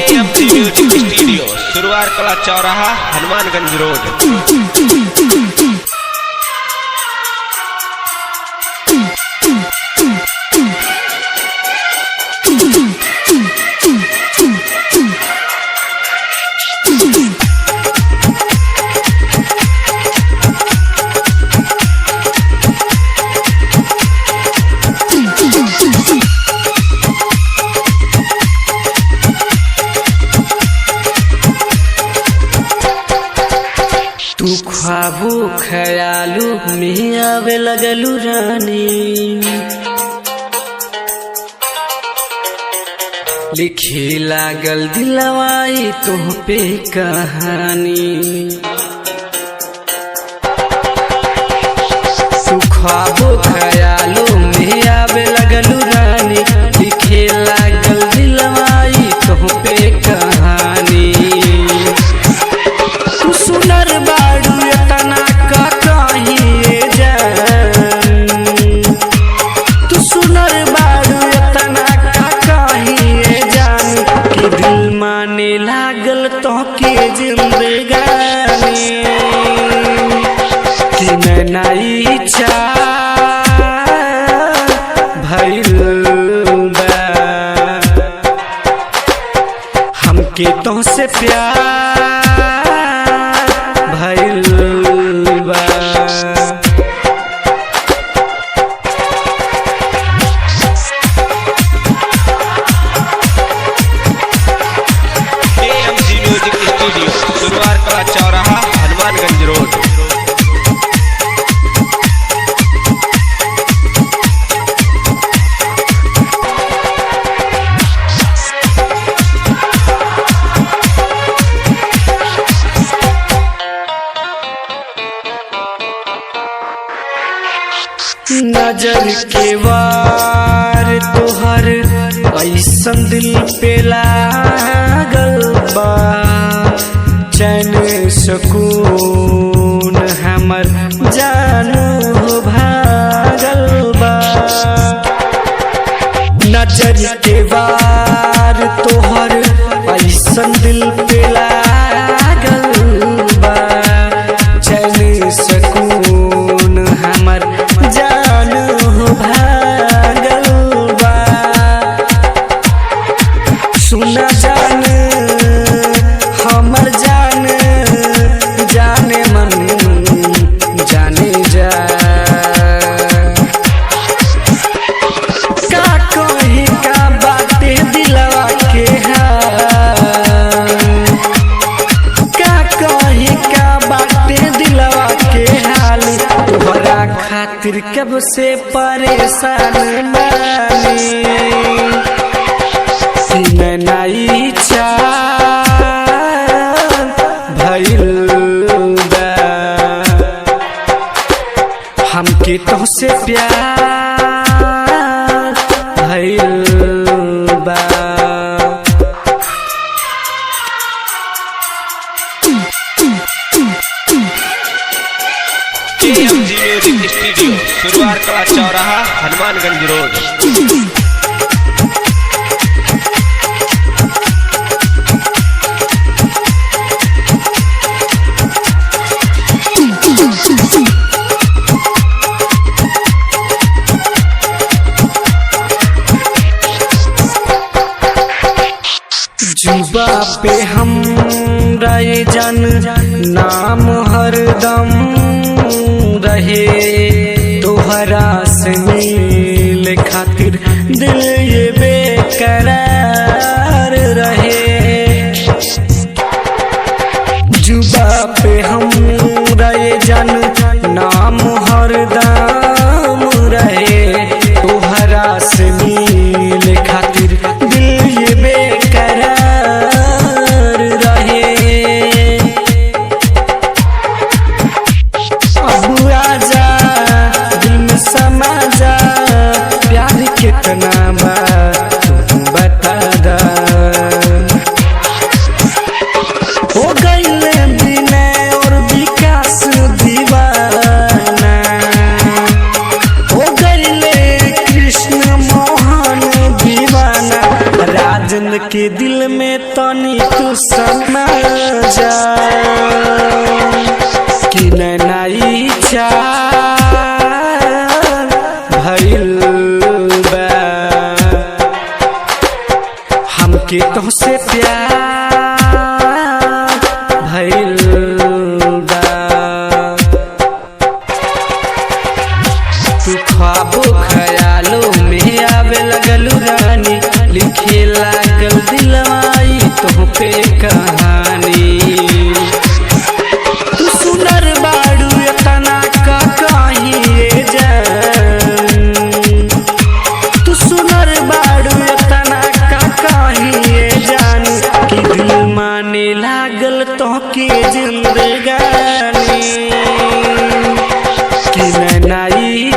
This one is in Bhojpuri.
AMG म्यूजिक स्टूडियो सुरवार कला चौराहा हनुमानगंज रोड। तू ख्वाबो ख्यालू में आवे लगलू रानी, लिखे लागल दिलवाई तुह पे कहानी। तू ख्वाबो ख्यालू में आवे लगलू रानी, लिखे लागल दिलवाई तुह पे कहानी। तू सुनर बाड़ू एतना का कहिए जान, तू सुनर बाड़ू एतना का कहिए जान, कि दिल माने लागल तो के जिंदगानी। कि नैना इच्छा भइल बा हमके तो से प्यार भइल बा। AMG म्यूजिक स्टूडियो सुरवार कला चौराहा हनुमानगंज रोड। नजर के वार तोहर ऐसन दिल पे लागल बा, चैन सुकून हमर जानू भागल बा। नजर के वार तोहर ऐसन दिल पे लागल बा, चैन सुकून हमर जानू भागल बा। सुना जान हमर जान जाने मन जाने जा, का कहीं का बातें दिलवा के हाल, का कहीं का बातें दिलवा के हाल। तोहरा खातिर कब से परेशान बानी, नैना इच्छा भइल बा हमके तो से प्यार भइल बा। AMG म्यूजिक स्टूडियो सुरवार कला चौराहा हनुमानगंज रोड। जुबा पे हम रहे जन नाम हरदम रहे, तोहरा से मिले खातिर दिल ये बेकरार रहे। जुबा पे हम रहे जन नाम हरदम रहे, तोहरा से मिले खातिर दिल ये बेकरार रहे। अब आजा दिल में समा जा, प्यार कितना बा तू बता दा। हो गइल विनय और तनी तू समझ कि नैनाई भइल बा हमके तोहसे प्यार भइल बा। तू ख्वाबो ख्यालों में आवे लगलू रानी, लिखे लागल दिलवाई तुह पे कहानी। तू सुनर बाड़ू एतना का कहिए जान, तू सुनर बाड़ू एतना का कहिए जान कि दिल माने लागल तोहके जिंदगानी कि नैनाई